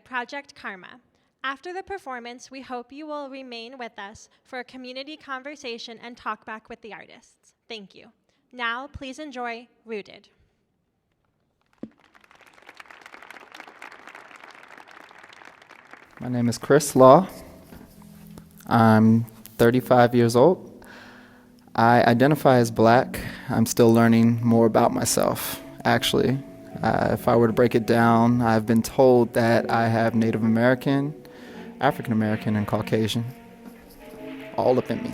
Project ChArma. After the performance, we hope you will remain with us for a community conversation and talkback with the artists. Thank you. Now, please enjoy Rooted. My name is Chris Law. I'm 35 years old. I identify as Black. I'm still learning more about myself, actually. If I were to break it down, I've been told that I have Native American, African American, and Caucasian all up in me.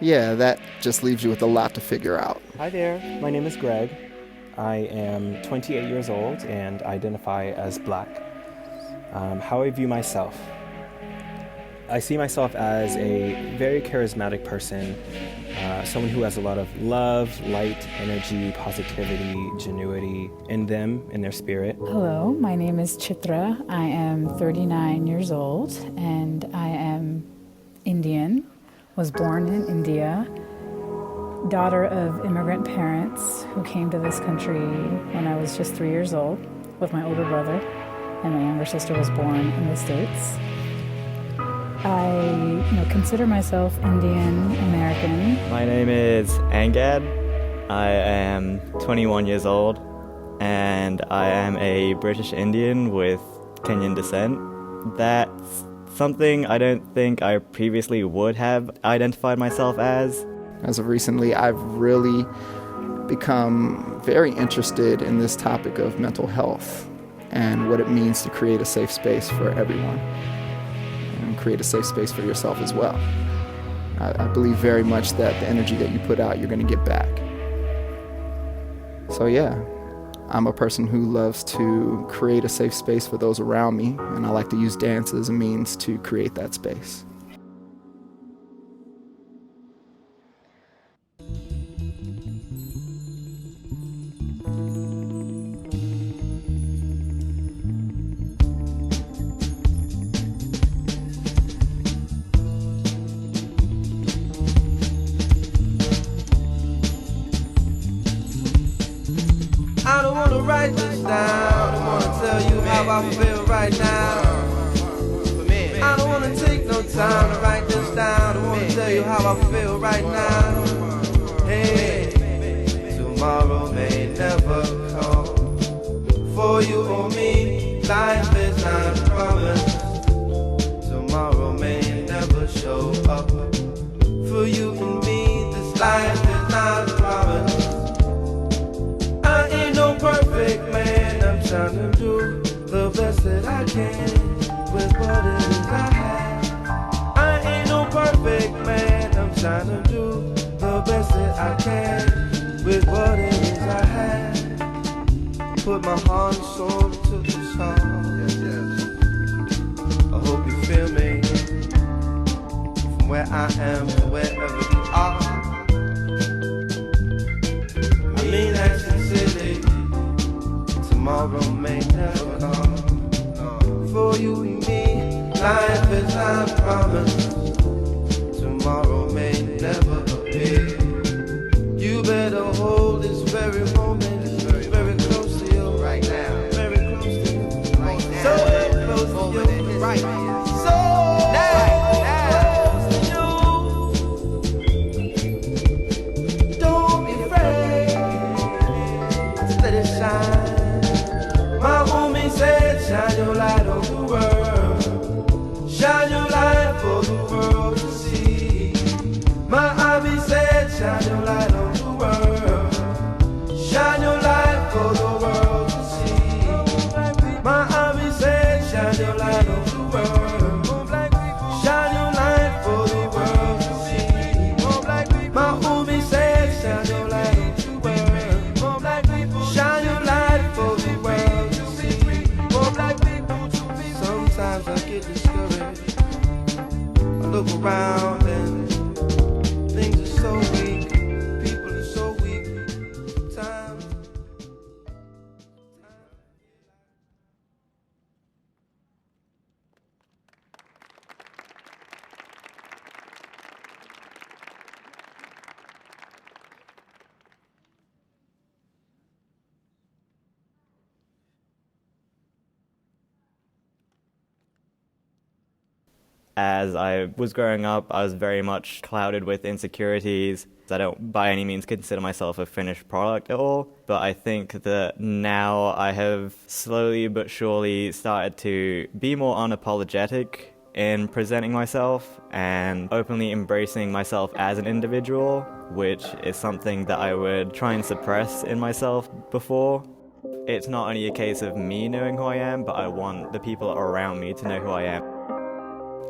Yeah, that just leaves you with a lot to figure out. Hi there, my name is Greg. I am 28 years old and identify as Black. How I view myself. I see myself as a very charismatic person, someone who has a lot of love, light, energy, positivity, genuity in them, in their spirit. Hello, my name is Chitra. I am 39 years old and I am Indian, was born in India, daughter of immigrant parents who came to this country when I was just 3 years old with my older brother, and my younger sister was born in the States. I consider myself Indian American. My name is Angad. I am 21 years old and I am a British Indian with Kenyan descent. That's something I don't think I previously would have identified myself as. As of recently, I've really become very interested in this topic of mental health and what it means to create a safe space for everyone. And create a safe space for yourself as well. I believe very much that the energy that you put out, you're going to get back. So yeah, I'm a person who loves to create a safe space for those around me, and I like to use dance as a means to create that space. I don't wanna write this down, I don't wanna tell you how I feel right now. I don't wanna take no time to write this down, I don't wanna tell you how I feel right now. Hey, tomorrow may never come. For you or me, life is not promised. Tomorrow may never show up. For you and me, this life is not promised. Perfect man, I'm trying to do the best that I can with what it is I have. I ain't no perfect man, I'm trying to do the best that I can with what it is I have. Put my heart and soul to this song. Yes, yes. I hope you feel me from where I am to wherever you are. I mean Action City. Tomorrow may never come. For you and me, life is not promised. Tomorrow may never appear. You better hold this very moment very close to you right now. Very close to you right now. So close to you right now. So close to you. Don't be afraid. Just let it shine. My homie said, shine your light on the world. Shine your light for the world to see. My hobby said, shine your light on the world. Shine your light for the world to see. My hobby said, shine your light on the world. Shine your light for the world to see. My homie said, shine your light on the world. Shine your light for the world. Sometimes I get discouraged. I look around and things are so weak. People are so weak. Sometimes. As I was growing up, I was very much clouded with insecurities. I don't by any means consider myself a finished product at all, but I think that now I have slowly but surely started to be more unapologetic in presenting myself and openly embracing myself as an individual, which is something that I would try and suppress in myself before. It's not only a case of me knowing who I am, but I want the people around me to know who I am.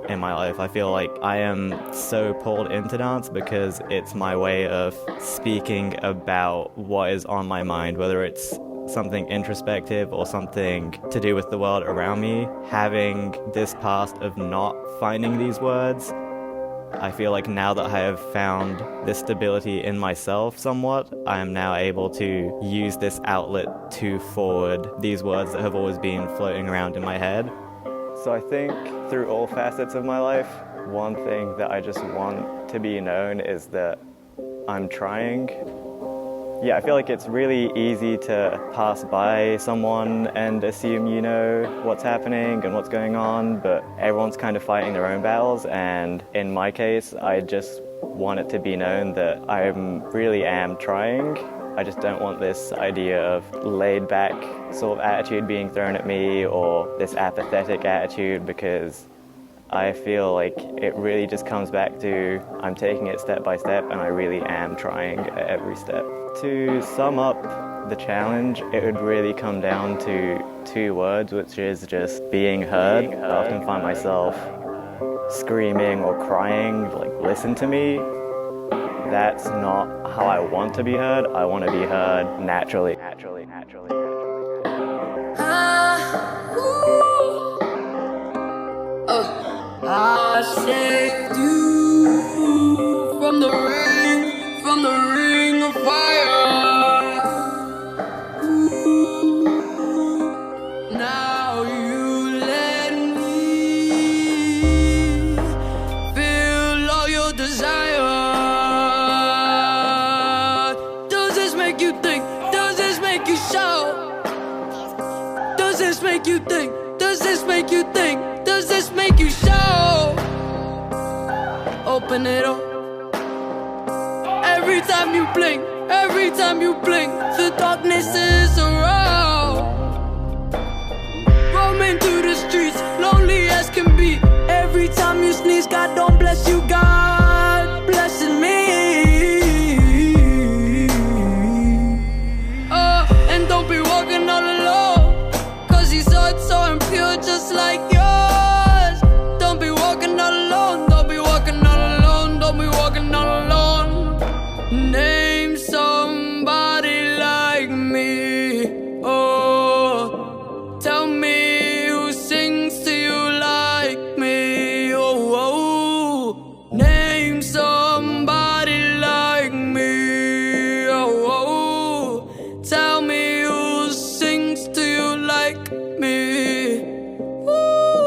In my life, I feel like I am so pulled into dance because it's my way of speaking about what is on my mind, whether it's something introspective or something to do with the world around me. Having this past of not finding these words, I feel like now that I have found this stability in myself somewhat, I am now able to use this outlet to forward these words that have always been floating around in my head. So I think through all facets of my life, one thing that I just want to be known is that I'm trying. Yeah, I feel like it's really easy to pass by someone and assume you know what's happening and what's going on, but everyone's kind of fighting their own battles, and in my case, I just want it to be known that I really am trying. I just don't want this idea of laid back sort of attitude being thrown at me or this apathetic attitude, because I feel like it really just comes back to I'm taking it step by step and I really am trying at every step. To sum up the challenge, it would really come down to 2 words, which is just being heard. I often find myself screaming or crying, like, listen to me. That's not how I want to be heard. I want to be heard naturally. I saved you from the ring of fire. Now you let me feel all your desire. Does this make you think? Does this make you shout? Does this make you think? Does this make you think? Does this make you shout? Open it up. Every time you blink, the darkness is around. Roaming through the streets, lonely as can be. Every time you sneeze, God don't bless you, God blessing me. And don't be walking all alone, 'cause His heart's so impure, just like yours. Don't be walking all alone, don't be walking all alone, don't be walking all alone. Name somebody like me. Oh, tell me who sings to you like me. Oh, name somebody like me. Oh, tell me who sings to you like me. Ooh.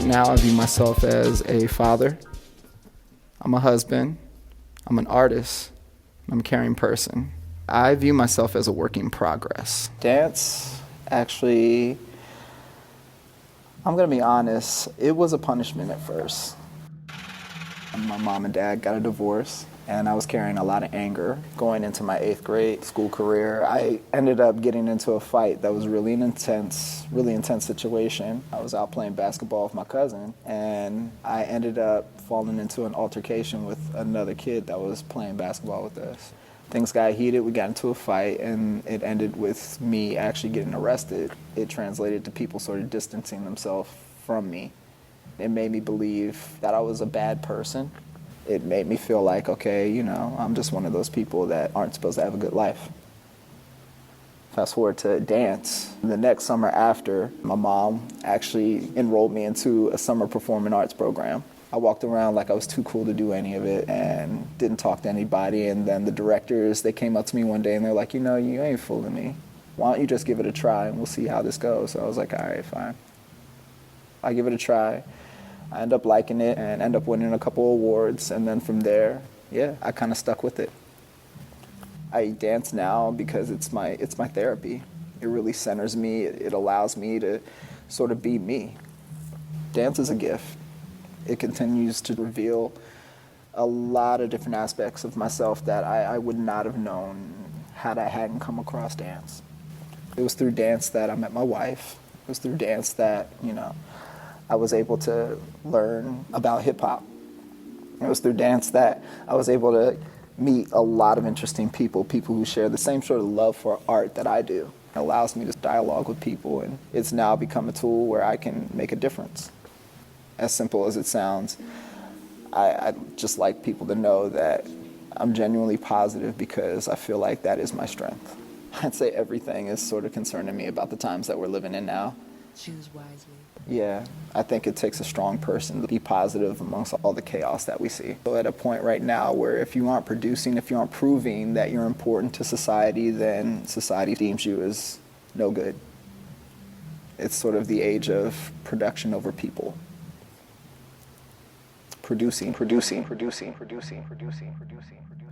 now, I view myself as a father, I'm a husband, I'm an artist, I'm a caring person. I view myself as a work in progress. Dance, actually, I'm gonna be honest, it was a punishment at first. My mom and dad got a divorce, and I was carrying a lot of anger going into my 8th grade school career. I ended up getting into a fight that was really intense situation. I was out playing basketball with my cousin, and I ended up falling into an altercation with another kid that was playing basketball with us. Things got heated, we got into a fight, and it ended with me actually getting arrested. It translated to people sort of distancing themselves from me. It made me believe that I was a bad person. It made me feel like, okay, you know, I'm just one of those people that aren't supposed to have a good life. Fast forward to dance. The next summer after, my mom actually enrolled me into a summer performing arts program. I walked around like I was too cool to do any of it and didn't talk to anybody. And then the directors, they came up to me one day and they're like, you know, you ain't fooling me. Why don't you just give it a try and we'll see how this goes? So I was like, all right, fine. I give it a try. I end up liking it and end up winning a couple awards. And then from there, yeah, I kind of stuck with it. I dance now because it's my therapy. It really centers me. It allows me to sort of be me. Dance is a gift. It continues to reveal a lot of different aspects of myself that I would not have known had I hadn't come across dance. It was through dance that I met my wife. It was through dance that, you know, I was able to learn about hip hop. It was through dance that I was able to meet a lot of interesting people who share the same sort of love for art that I do. It allows me to dialogue with people, and it's now become a tool where I can make a difference. As simple as it sounds, I just like people to know that I'm genuinely positive because I feel like that is my strength. I'd say everything is sort of concerning me about the times that we're living in now. Choose wisely. Yeah, I think it takes a strong person to be positive amongst all the chaos that we see. So at a point right now where if you aren't producing, if you aren't proving that you're important to society, then society deems you as no good. It's sort of the age of production over people. Producing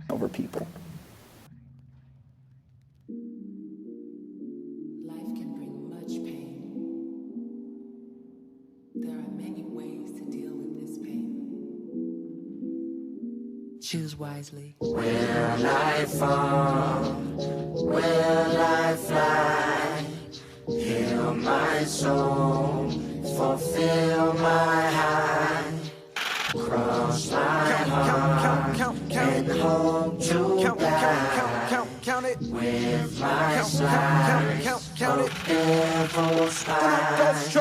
over people. Life can bring much pain. There are many ways to deal with this pain. Choose wisely. Will I fall? Will I fly? Heal my soul, fulfill my high. Cross my heart and hope to die with my slide of devil's spies.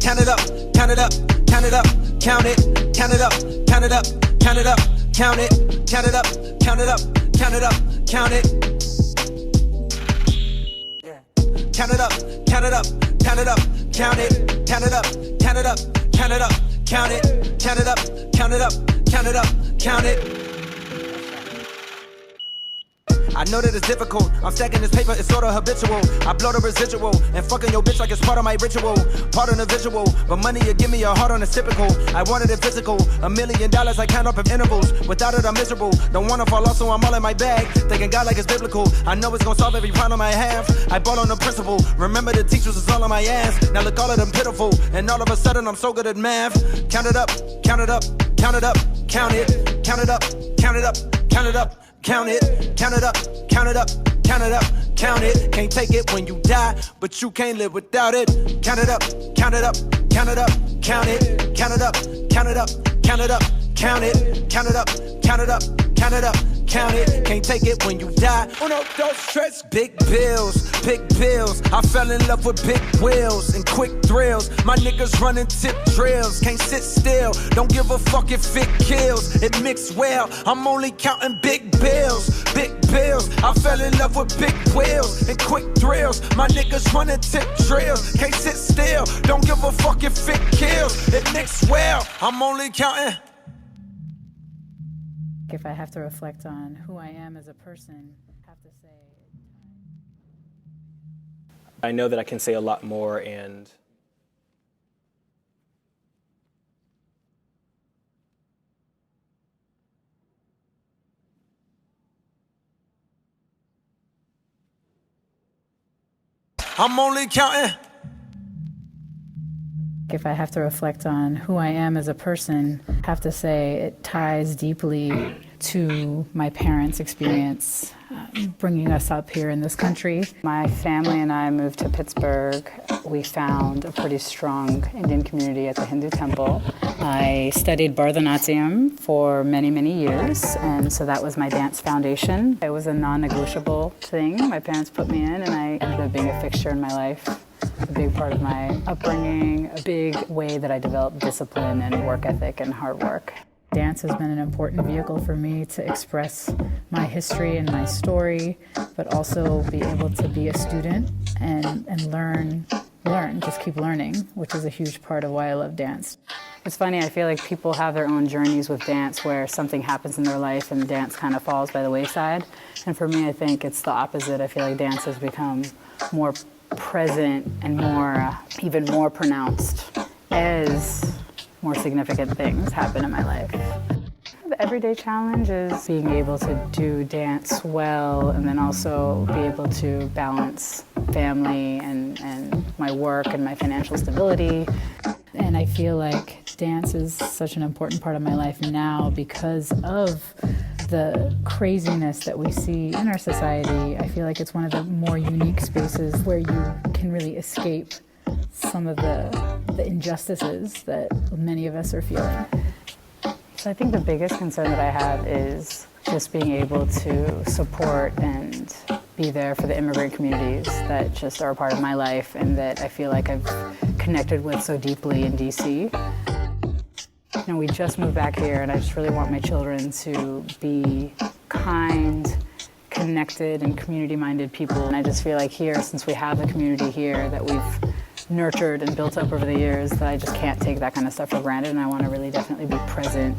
Count it up, count it up, count it up, count it, count it up, count it up, count it up, count it, count it up, count it up, count it up, count it. Count it up, count it up, count it up, count it, count it up, count it up, count it up, count it, count it up, count it up, count it up, count it. I know that it's difficult. I'm stacking this paper, it's sorta habitual. I blow the residual and fucking your bitch like it's part of my ritual. Part of the visual, but money you give me a heart on it's typical. I wanted it physical, $1 million I count up in intervals. Without it I'm miserable, don't wanna fall off so I'm all in my bag. Thinking God like it's biblical, I know it's gonna solve every problem I have. I bought on the principle, remember the teachers was all on my ass. Now look all of them pitiful, and all of a sudden I'm so good at math. Count it up, count it up, count it up, count it, count it up, count it up, count it up. Count it, count it up, count it up, count it up, count it. Can't take it when you die, but you can't live without it. Count it up, count it up, count it up, count it, count it up, count it up, count it up, count it, count it up, count it up, count it up, count it. Can't take it when you die. Oh no, don't stress. Big bills, big bills. I fell in love with big wheels and quick thrills. My niggas running tip drills. Can't sit still. Don't give a fuck if it kills. It mixed well. I'm only counting big bills, big bills. I fell in love with big wheels and quick thrills. My niggas running tip drills. Can't sit still. Don't give a fuck if it kills. It mixed well. I'm only counting. If I have to reflect on who I am as a person, I have to say. I know that I can say a lot more and I'm only counting. If I have to reflect on who I am as a person, I have to say it ties deeply to my parents' experience bringing us up here in this country. My family and I moved to Pittsburgh. We found a pretty strong Indian community at the Hindu temple. I studied Bharatanatyam for many, many years, and so that was my dance foundation. It was a non-negotiable thing my parents put me in, and I ended up being a fixture in my life. A big part of my upbringing, a big way that I developed discipline and work ethic and hard work. Dance has been an important vehicle for me to express my history and my story, but also be able to be a student and learn, just keep learning, which is a huge part of why I love dance. It's funny, I feel like people have their own journeys with dance where something happens in their life and dance kind of falls by the wayside. And for me, I think it's the opposite. I feel like dance has become more present and more, even more pronounced as more significant things happen in my life. The everyday challenge is being able to do dance well and then also be able to balance family and my work and my financial stability. And I feel like dance is such an important part of my life now because of the craziness that we see in our society. I feel like it's one of the more unique spaces where you can really escape some of the injustices that many of us are feeling. So I think the biggest concern that I have is just being able to support and be there for the immigrant communities that just are a part of my life and that I feel like I've connected with so deeply in DC. You know, we just moved back here and I just really want my children to be kind, connected, and community-minded people. And I just feel like here, since we have the community here that we've nurtured and built up over the years, that I just can't take that kind of stuff for granted, and I want to really definitely be present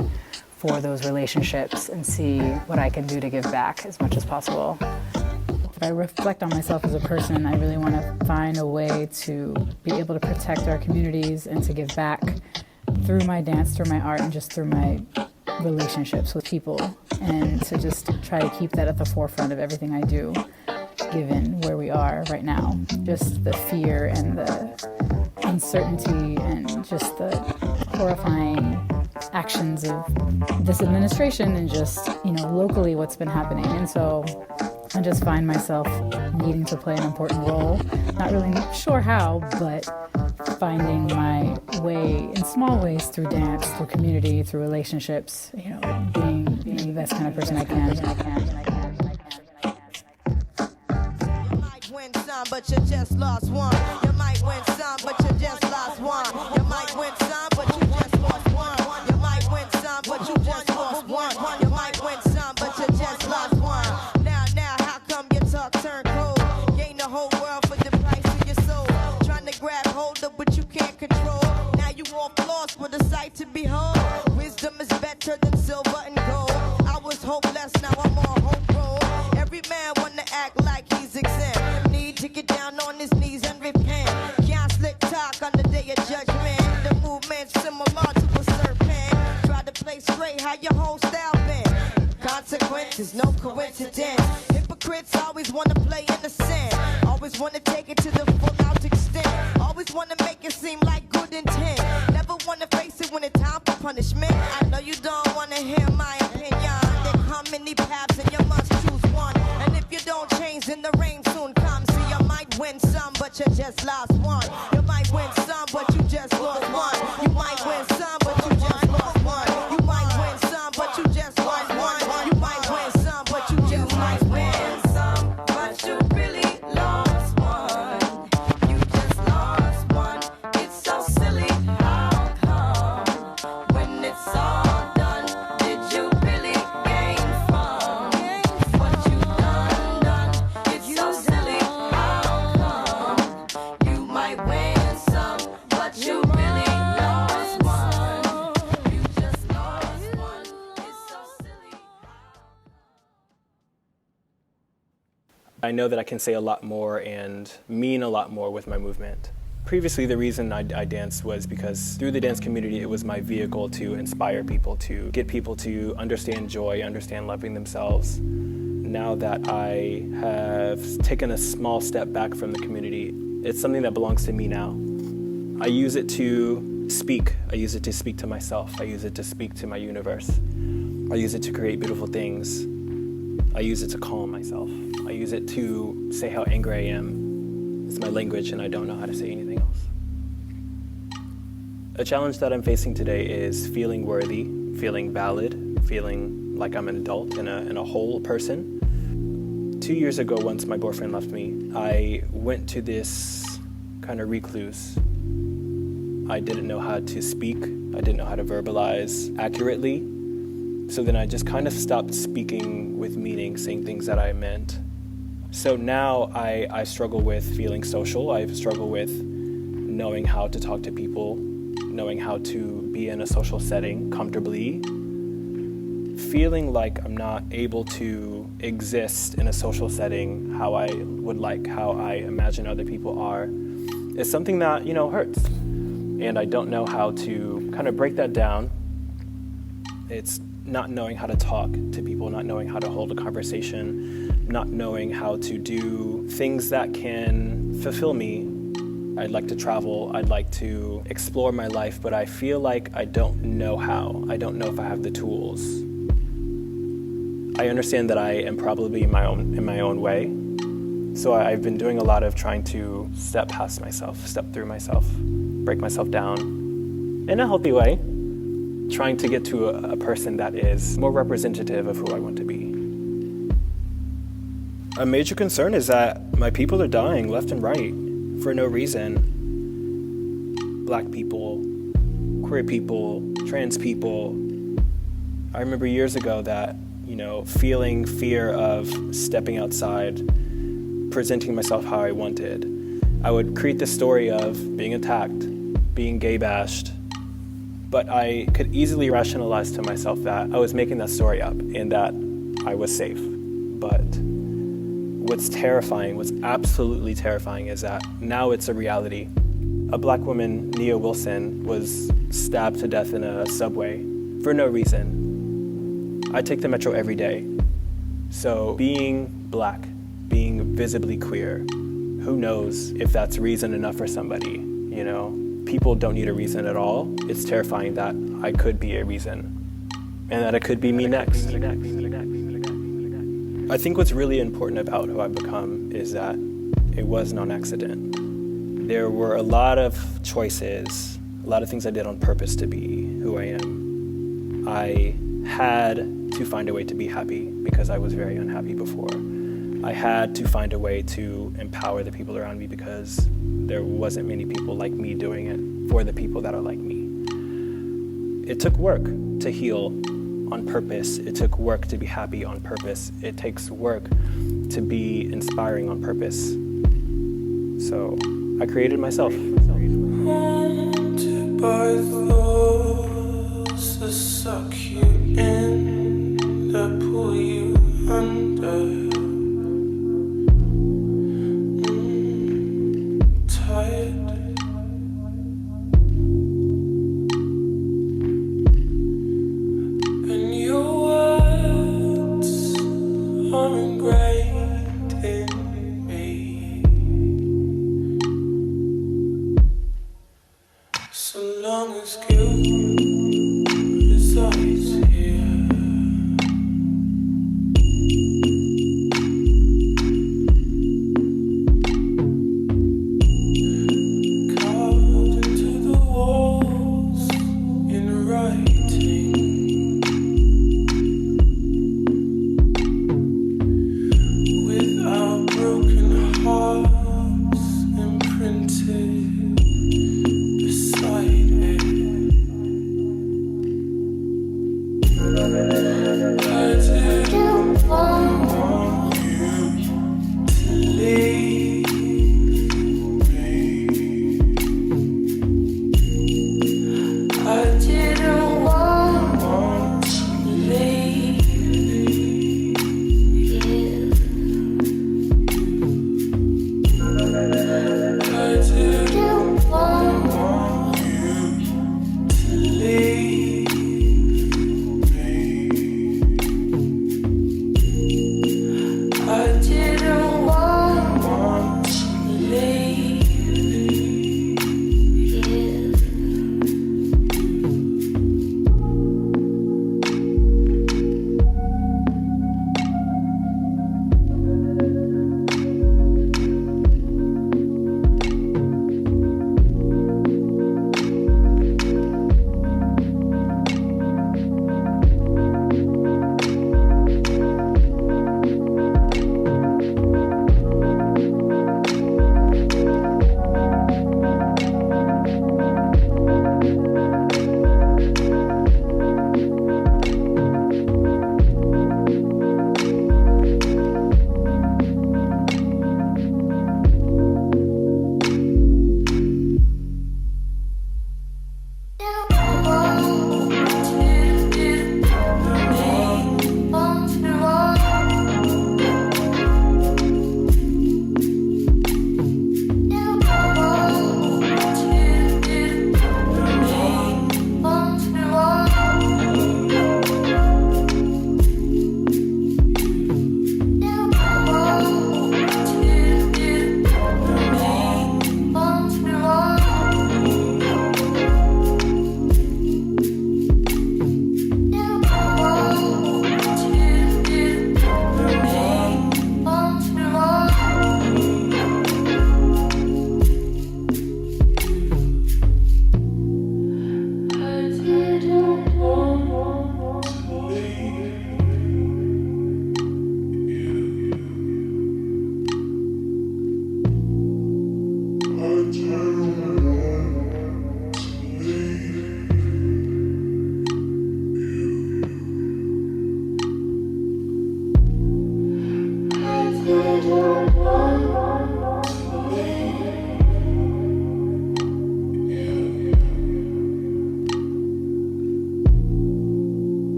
for those relationships and see what I can do to give back as much as possible. If I reflect on myself as a person, I really want to find a way to be able to protect our communities and to give back through my dance, through my art, and just through my relationships with people, and to just try to keep that at the forefront of everything I do, given where we are right now. Just the fear and the uncertainty and just the horrifying actions of this administration and just, you know, locally what's been happening. And so I just find myself needing to play an important role. Not really sure how, but finding my way in small ways through dance, through community, through relationships, you know, being the best kind of person I can. You might win some, but you just lost one. You might win some, but you just lost one. You might win some, but you just lost one. You might win some, but you just lost one. You might win some, but you just lost one. Now, how come your talk turned cold? Gain the whole world for the price of your soul. Trying to grab hold of what you can't control. Now you off lost with a sight to behold. Wisdom is better than silver and gold. I was hopeless, now I'm on hope roll. Every man wanna act like he's exempt. Need to get down on his knees and repent. Can't slick talk on the day of judgment. The movement's similar to a serpent. Try to play straight, how your whole style been. Consequences, no coincidence. Hypocrites always want to play innocent. Always want to take it to the full out extent. Always want to make it seem like good intent. Never want to face it when it's time for punishment. I know you don't want to hear my opinion. There come many paths and you must choose one. And if you don't change, then the rain soon comes. See, you might win some, but you just lost one. You might win some, but you just lost one. You might win some, but you just lost one. You might win some, but you just lost one. You might win some, but you just might win some, but you really lost one. You just lost one. It's so silly. How come when it's all done, did you really gain from what you done? It's so silly. How come you might win some, but you really lost one? You just lost one. It's so silly. I know that I can say a lot more and mean a lot more with my movement. Previously, the reason I danced was because through the dance community, it was my vehicle to inspire people, to get people to understand joy, understand loving themselves. Now that I have taken a small step back from the community, It's something that belongs to me now. I use it to speak. I use it to speak to myself. I use it to speak to my universe. I use it to create beautiful things. I use it to calm myself. I use it to say how angry I am. It's my language and I don't know how to say anything else. A challenge that I'm facing today is feeling worthy, feeling valid, feeling like I'm an adult and a whole person. 2 years ago, once my boyfriend left me, I went to this kind of recluse. I didn't know how to speak. I didn't know how to verbalize accurately. So then I just kind of stopped speaking with meaning, saying things that I meant. So now I struggle with feeling social. I struggle with knowing how to talk to people, knowing how to be in a social setting comfortably, feeling like I'm not able to exist in a social setting how I would like, how I imagine other people are, is something that, hurts. And I don't know how to kind of break that down. It's not knowing how to talk to people, not knowing how to hold a conversation, not knowing how to do things that can fulfill me. I'd like to travel, I'd like to explore my life, but I feel like I don't know how. I don't know if I have the tools. I understand that I am probably in my own way. So I've been doing a lot of trying to step past myself, step through myself, break myself down in a healthy way, trying to get to a person that is more representative of who I want to be. A major concern is that my people are dying left and right for no reason. Black people, queer people, trans people. I remember years ago that, feeling fear of stepping outside, presenting myself how I wanted. I would create this story of being attacked, being gay bashed, but I could easily rationalize to myself that I was making that story up and that I was safe. But what's terrifying, what's absolutely terrifying is that now it's a reality. A black woman, Nia Wilson, was stabbed to death in a subway for no reason. I take the metro every day. So being black, being visibly queer, who knows if that's reason enough for somebody, People don't need a reason at all. It's terrifying that I could be a reason and that it could be me next. I think what's really important about who I've become is that it wasn't on accident. There were a lot of choices, a lot of things I did on purpose to be who I am. I had to find a way to be happy because I was very unhappy before. I had to find a way to empower the people around me because there wasn't many people like me doing it for the people that are like me. It took work to heal on purpose. It took work to be happy on purpose. It takes work to be inspiring on purpose. So I created myself. Haunted by those that suck you in, that pull you under.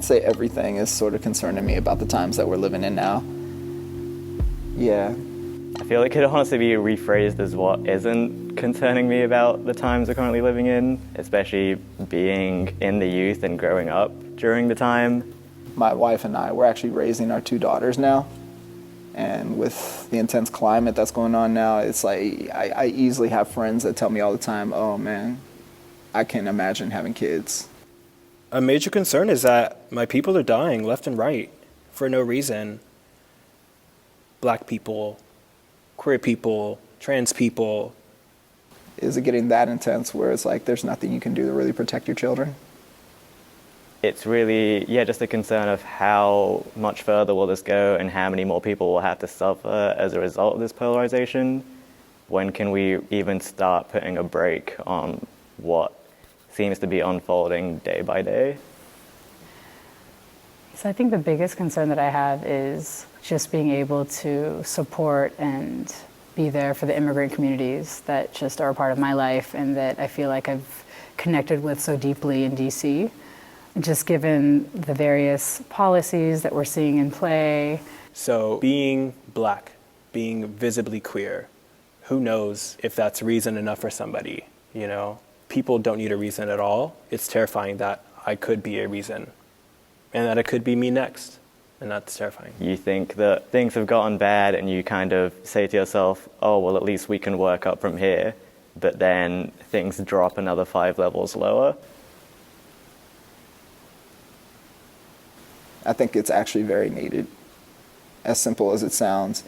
can't say everything is sort of concerning me about the times that we're living in now. Yeah. I feel it could honestly be rephrased as what isn't concerning me about the times we're currently living in, especially being in the youth and growing up during the time. My wife and I, we're actually raising our 2 daughters now. And with the intense climate that's going on now, it's like I easily have friends that tell me all the time, oh man, I can't imagine having kids. A major concern is that my people are dying left and right for no reason. Black people, queer people, trans people. Is it getting that intense where it's like there's nothing you can do to really protect your children? It's really, just a concern of how much further will this go and how many more people will have to suffer as a result of this polarization. When can we even start putting a brake on what seems to be unfolding day by day? So I think the biggest concern that I have is just being able to support and be there for the immigrant communities that just are a part of my life and that I feel like I've connected with so deeply in DC. Just given the various policies that we're seeing in play. So being black, being visibly queer, who knows if that's reason enough for somebody, you know? People don't need a reason at all. It's terrifying that I could be a reason and that it could be me next. And that's terrifying. You think that things have gotten bad and you kind of say to yourself, oh, well, at least we can work up from here. But then things drop another 5 levels lower. I think it's actually very needed. As simple as it sounds,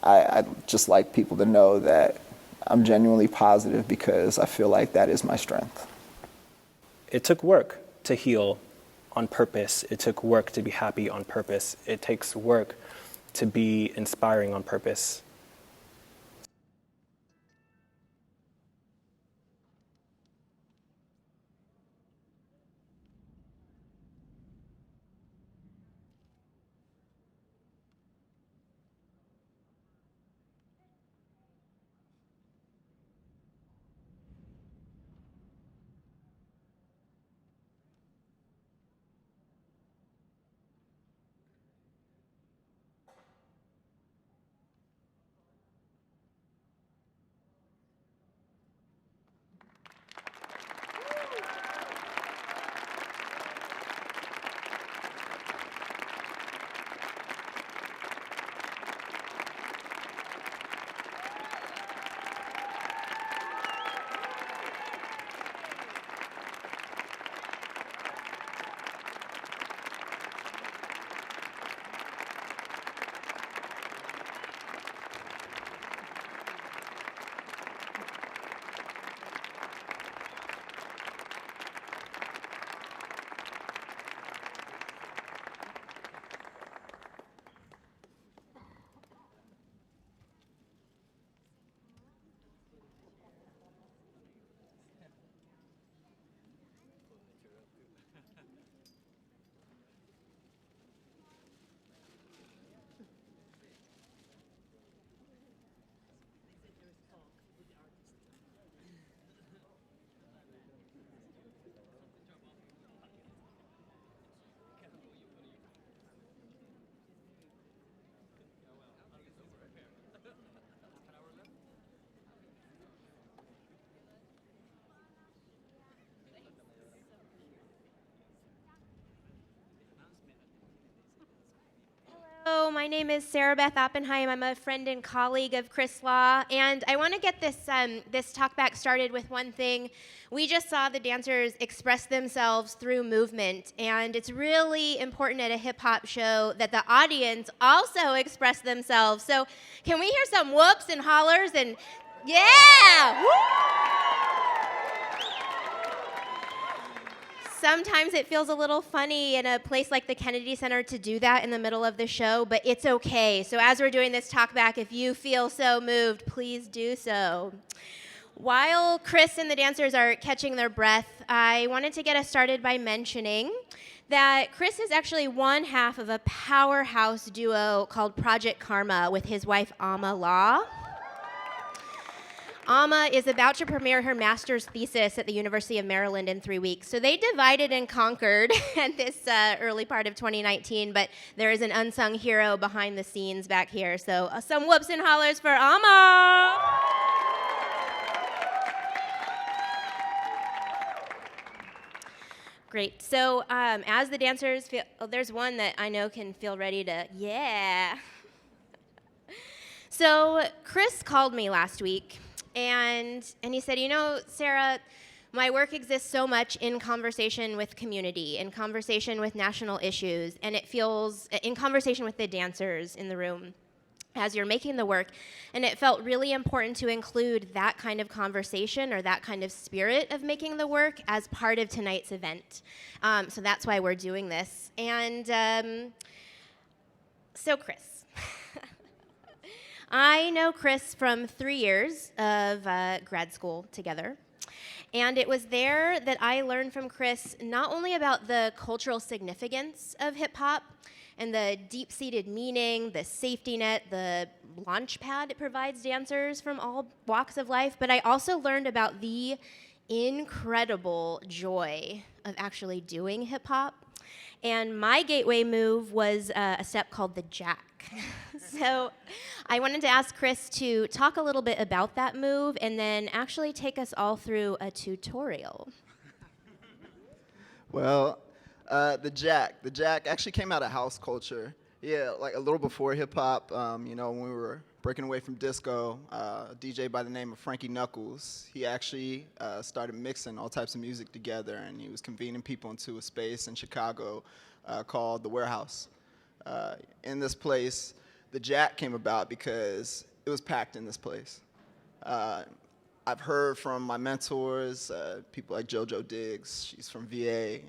I'd just like people to know that I'm genuinely positive because I feel like that is my strength. It took work to heal on purpose. It took work to be happy on purpose. It takes work to be inspiring on purpose. Hello, my name is Sarah Beth Oppenheim. I'm a friend and colleague of Chris Law, and I want to get this talkback started with one thing. We just saw the dancers express themselves through movement, and it's really important at a hip-hop show that the audience also express themselves. So can we hear some whoops and hollers and yeah! Woo! Sometimes it feels a little funny in a place like the Kennedy Center to do that in the middle of the show, but it's okay. So as we're doing this talkback, if you feel so moved, please do so. While Chris and the dancers are catching their breath, I wanted to get us started by mentioning that Chris is actually one half of a powerhouse duo called Project ChArma with his wife, Amma Law. Alma is about to premiere her master's thesis at the University of Maryland in 3 weeks. So they divided and conquered at this early part of 2019, but there is an unsung hero behind the scenes back here. So some whoops and hollers for Alma. Great. So as the dancers feel, there's one that I know can feel ready to, yeah. So Chris called me last week, and he said, you know, Sarah, my work exists so much in conversation with community, in conversation with national issues, and it feels, in conversation with the dancers in the room as you're making the work, and it felt really important to include that kind of conversation or that kind of spirit of making the work as part of tonight's event. So that's why we're doing this. And so Chris. I know Chris from 3 years of grad school together. And it was there that I learned from Chris not only about the cultural significance of hip hop and the deep-seated meaning, the safety net, the launch pad it provides dancers from all walks of life, but I also learned about the incredible joy of actually doing hip hop. And my gateway move was a step called the jack. So I wanted to ask Chris to talk a little bit about that move and then actually take us all through a tutorial. Well, the jack actually came out of house culture. Yeah, like a little before hip hop, you know, when we were breaking away from disco, a DJ by the name of Frankie Knuckles, he actually started mixing all types of music together, and he was convening people into a space in Chicago called The Warehouse. In this place, the jack came about because it was packed in this place. I've heard from my mentors, people like JoJo Diggs, she's from VA,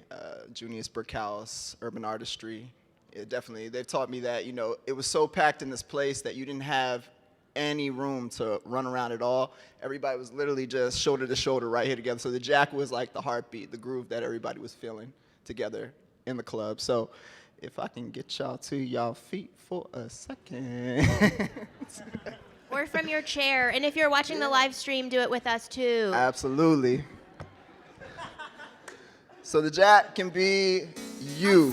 Junius Brickhouse, Urban Artistry. Definitely, they've taught me that, you know, it was so packed in this place that you didn't have any room to run around at all. Everybody was literally just shoulder to shoulder right here together. So the jack was like the heartbeat, the groove that everybody was feeling together in the club. So if I can get y'all to y'all feet for a second. Or from your chair. And if you're watching the live stream, do it with us too. Absolutely. So the jack can be you.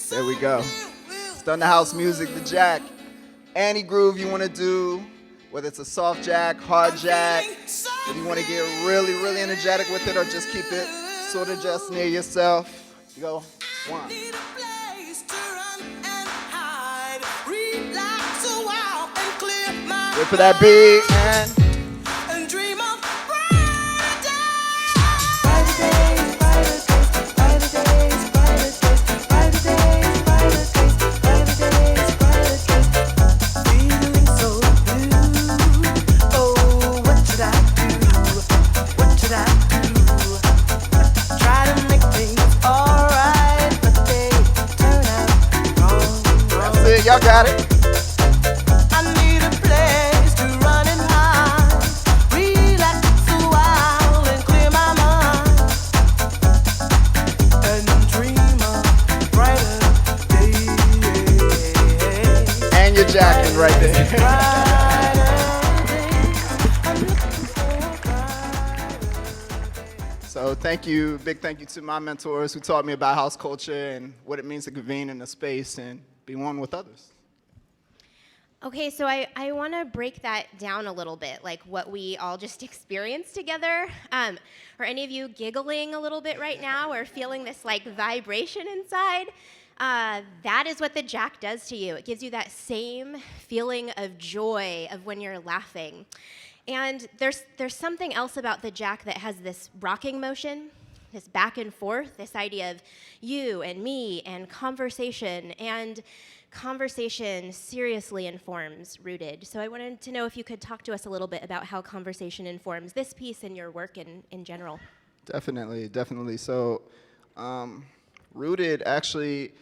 There we go. It's done the house music, the jack. Any groove you want to do, whether it's a soft jack, hard jack, if you want to get really, really energetic with it or just keep it sort of just near yourself. You go, 1. Wait for that beat and dream of feeling so blue. Oh, what should I do? What should I do? Try to make things alright, but they turn out wrong. That's it, y'all got it. Jacking right there. So thank you, big thank you to my mentors who taught me about house culture and what it means to convene in a space and be one with others. Okay, so I want to break that down a little bit, like what we all just experienced together. Are any of you giggling a little bit right now or feeling this like vibration inside? That is what the jack does to you. It gives you that same feeling of joy of when you're laughing. And there's something else about the jack that has this rocking motion, this back and forth, this idea of you and me and conversation. And conversation seriously informs Rooted. So I wanted to know if you could talk to us a little bit about how conversation informs this piece and your work in general. Definitely. So Rooted, actually,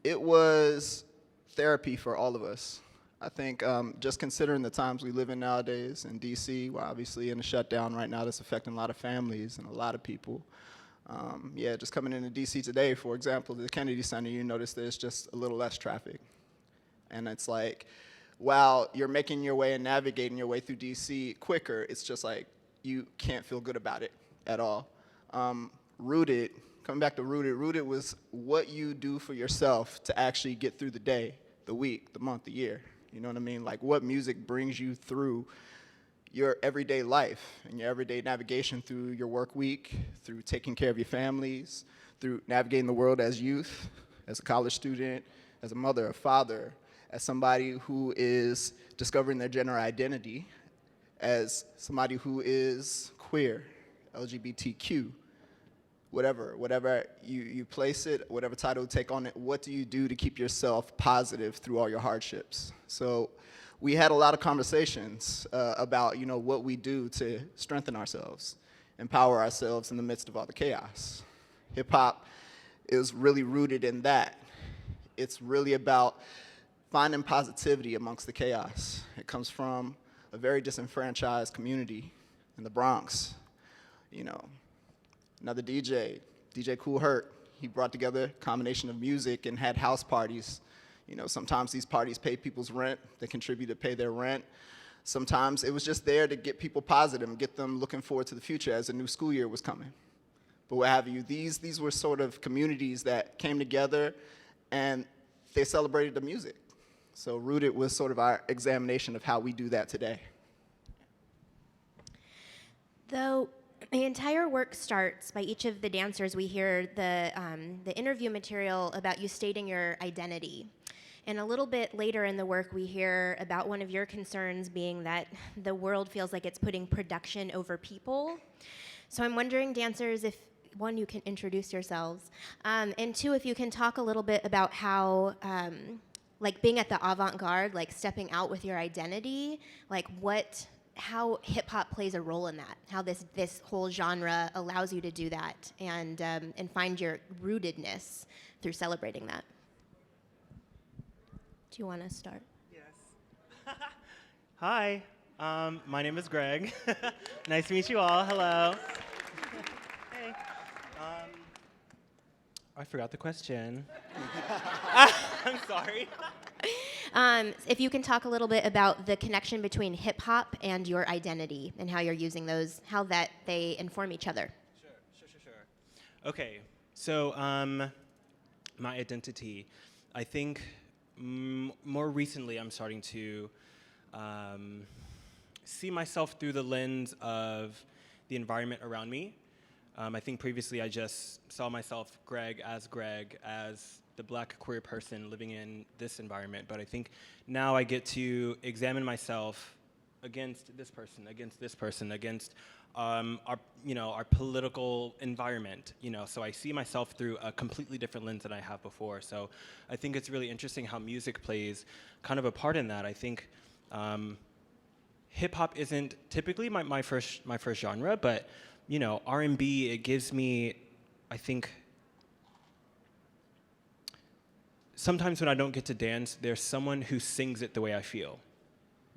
it was therapy for all of us. I think just considering the times we live in nowadays in DC, we're obviously in a shutdown right now that's affecting a lot of families and a lot of people. Just coming into DC today, for example, the Kennedy Center, you notice there's just a little less traffic. And it's like, while you're making your way and navigating your way through DC quicker, it's just like you can't feel good about it at all. Rooted, coming back to rooted was what you do for yourself to actually get through the day, the week, the month, the year. You know what I mean? Like what music brings you through your everyday life and your everyday navigation through your work week, through taking care of your families, through navigating the world as youth, as a college student, as a mother, a father, as somebody who is discovering their gender identity, as somebody who is queer, LGBTQ, whatever you place it, whatever title you take on it, what do you do to keep yourself positive through all your hardships? So we had a lot of conversations about, what we do to strengthen ourselves, empower ourselves in the midst of all the chaos. Hip hop is really rooted in that. It's really about finding positivity amongst the chaos. It comes from a very disenfranchised community in the Bronx. Another DJ Cool Herc, he brought together a combination of music and had house parties. Sometimes these parties paid people's rent. They contributed to pay their rent. Sometimes it was just there to get people positive and get them looking forward to the future as the new school year was coming. But what have you, these were sort of communities that came together and they celebrated the music. So Rooted was sort of our examination of how we do that today. Though the entire work starts by each of the dancers, we hear the interview material about you stating your identity. And a little bit later in the work, we hear about one of your concerns being that the world feels like it's putting production over people. So I'm wondering, dancers, if one, you can introduce yourselves, and two, if you can talk a little bit about how, like being at the avant-garde, like stepping out with your identity, like how hip-hop plays a role in that, how this whole genre allows you to do that and find your rootedness through celebrating that. Do you want to start? Yes. Hi, my name is Greg. Nice to meet you all. Hello. Hey. I forgot the question. I'm sorry. If you can talk a little bit about the connection between hip hop and your identity and how you're using those, how that they inform each other. Sure. Okay, so my identity, I think more recently I'm starting to see myself through the lens of the environment around me. I think previously I just saw myself, Greg, as the black queer person living in this environment. But I think now I get to examine myself against this person, against our political environment. So I see myself through a completely different lens than I have before. So I think it's really interesting how music plays kind of a part in that. I think hip hop isn't typically my first genre, but R&B, it gives me, I think, sometimes when I don't get to dance, there's someone who sings it the way I feel,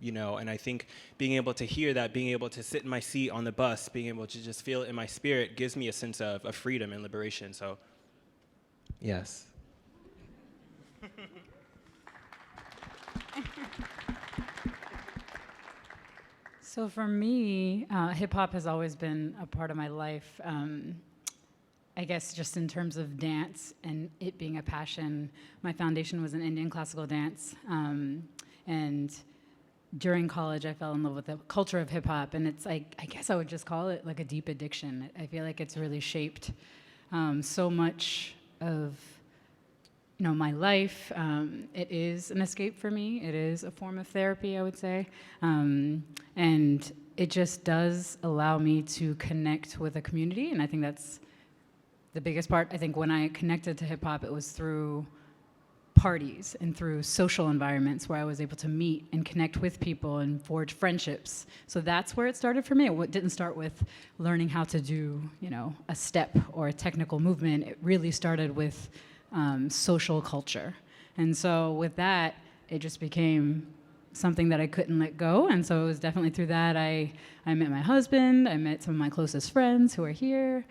and I think being able to hear that, being able to sit in my seat on the bus, being able to just feel it in my spirit gives me a sense of freedom and liberation, so yes. So for me, hip hop has always been a part of my life. I guess just in terms of dance and it being a passion, my foundation was in Indian classical dance. And during college, I fell in love with the culture of hip hop. And it's like, I guess I would just call it like a deep addiction. I feel like it's really shaped so much of my life. It is an escape for me. It is a form of therapy, I would say. And it just does allow me to connect with a community. And I think that's the biggest part. I think when I connected to hip hop, it was through parties and through social environments where I was able to meet and connect with people and forge friendships. So that's where it started for me. It didn't start with learning how to do, a step or a technical movement. It really started with social culture. And so with that, it just became something that I couldn't let go. And so it was definitely through that I met my husband, I met some of my closest friends who are here.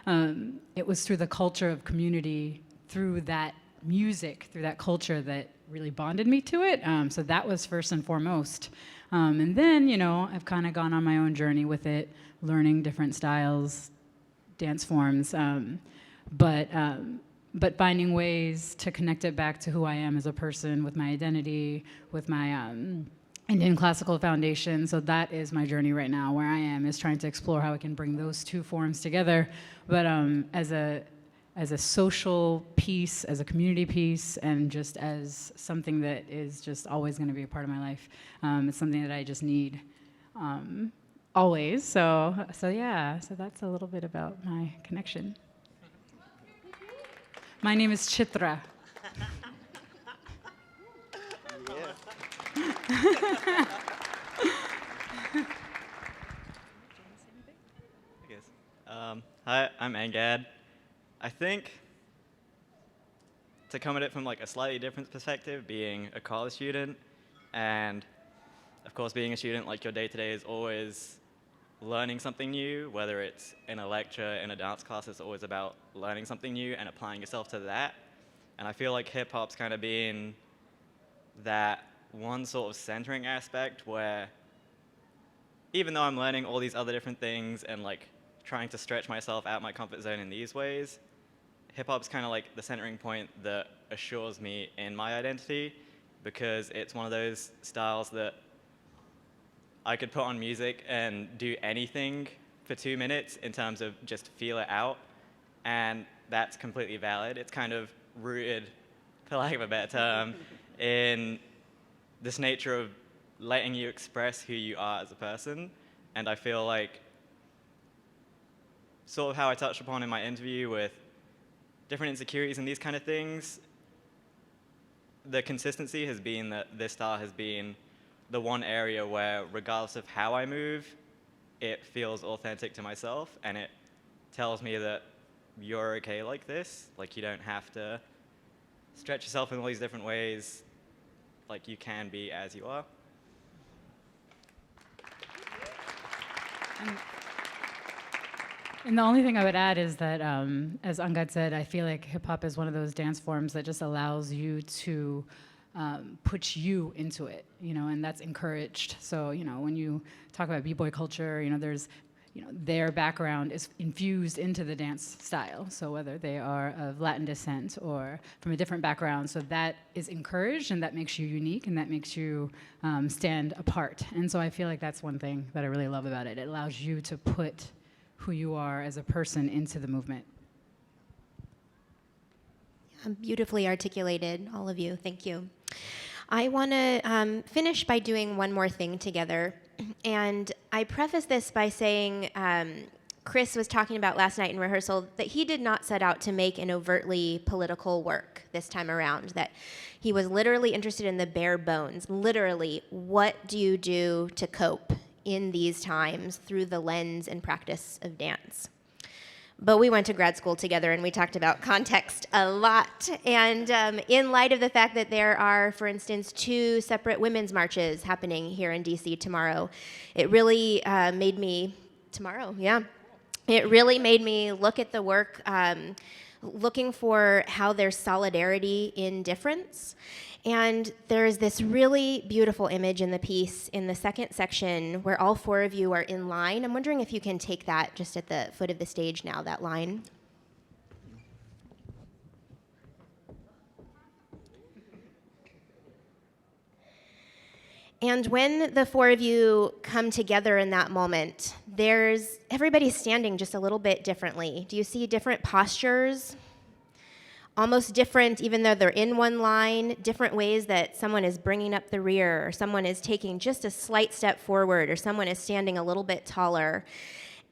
It was through the culture of community, through that music, through that culture that really bonded me to it. So that was first and foremost. And then, I've kind of gone on my own journey with it, learning different styles, dance forms, but finding ways to connect it back to who I am as a person, with my identity, with my Indian classical foundation. So that is my journey right now. Where I am is trying to explore how I can bring those two forms together, but as a social piece, as a community piece, and just as something that is just always going to be a part of my life. It's something that I just need always. So that's a little bit about my connection. My name is Chitra. Hi, I'm Angad. I think, to come at it from like a slightly different perspective, being a college student, and of course being a student, like your day-to-day is always learning something new, whether it's in a lecture, in a dance class, it's always about learning something new and applying yourself to that. And I feel like hip-hop's kind of being that one sort of centering aspect where even though I'm learning all these other different things and like trying to stretch myself out my comfort zone in these ways, hip-hop's kind of like the centering point that assures me in my identity, because it's one of those styles that I could put on music and do anything for 2 minutes in terms of just feel it out, and that's completely valid. It's kind of rooted, for lack of a better term, in this nature of letting you express who you are as a person. And I feel like, sort of how I touched upon in my interview with different insecurities and these kind of things, the consistency has been that this style has been the one area where, regardless of how I move, it feels authentic to myself, and it tells me that you're okay like this. Like, you don't have to stretch yourself in all these different ways. Like, you can be as you are. And the only thing I would add is that, as Angad said, I feel like hip-hop is one of those dance forms that just allows you to put you into it, and that's encouraged. So, when you talk about b-boy culture, there's, their background is infused into the dance style. So whether they are of Latin descent or from a different background, so that is encouraged, and that makes you unique, and that makes you stand apart. And so I feel like that's one thing that I really love about it. It allows you to put who you are as a person into the movement. Beautifully articulated, all of you. Thank you. I want to finish by doing one more thing together. And I preface this by saying Chris was talking about last night in rehearsal that he did not set out to make an overtly political work this time around, that he was literally interested in the bare bones. Literally, what do you do to cope in these times through the lens and practice of dance? But we went to grad school together, and we talked about context a lot. And in light of the fact that there are, for instance, 2 separate women's marches happening here in DC tomorrow, it really made me, it really made me look at the work, looking for how there's solidarity in difference. And there's this really beautiful image in the piece in the second section where all 4 of you are in line. I'm wondering if you can take that just at the foot of the stage now, that line. And when the 4 of you come together in that moment, everybody's standing just a little bit differently. Do you see different postures? Almost different, even though they're in one line, different ways that someone is bringing up the rear, or someone is taking just a slight step forward, or someone is standing a little bit taller.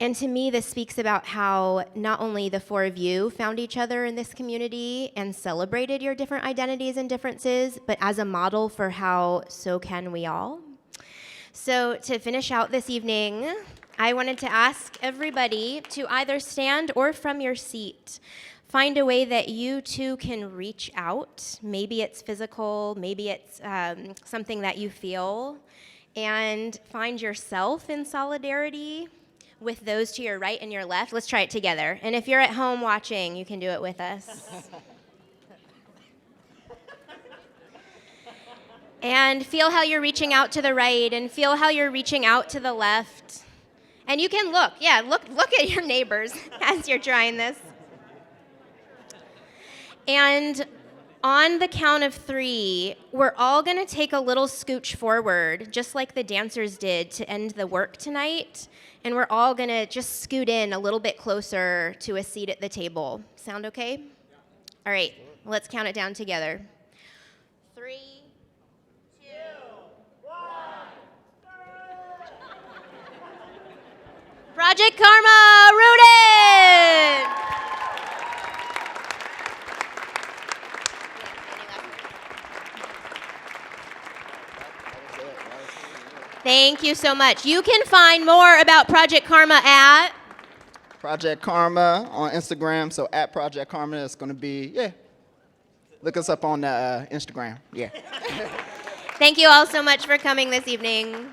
And to me, this speaks about how not only the 4 of you found each other in this community and celebrated your different identities and differences, but as a model for how so can we all. So to finish out this evening, I wanted to ask everybody to either stand or from your seat, find a way that you too can reach out. Maybe it's physical, maybe it's something that you feel, and find yourself in solidarity with those to your right and your left. Let's try it together. And if you're at home watching, you can do it with us. And feel how you're reaching out to the right and feel how you're reaching out to the left. And you can look at your neighbors as you're trying this. And on the count of 3, we're all gonna take a little scooch forward, just like the dancers did to end the work tonight. And we're all gonna just scoot in a little bit closer to a seat at the table. Sound okay? All right, let's count it down together. 3, 2, 1. Project ChArma, rooted! Thank you so much. You can find more about Project ChArma at Project ChArma on Instagram. So at Project ChArma, it's going to be, look us up on Instagram. Yeah. Thank you all so much for coming this evening.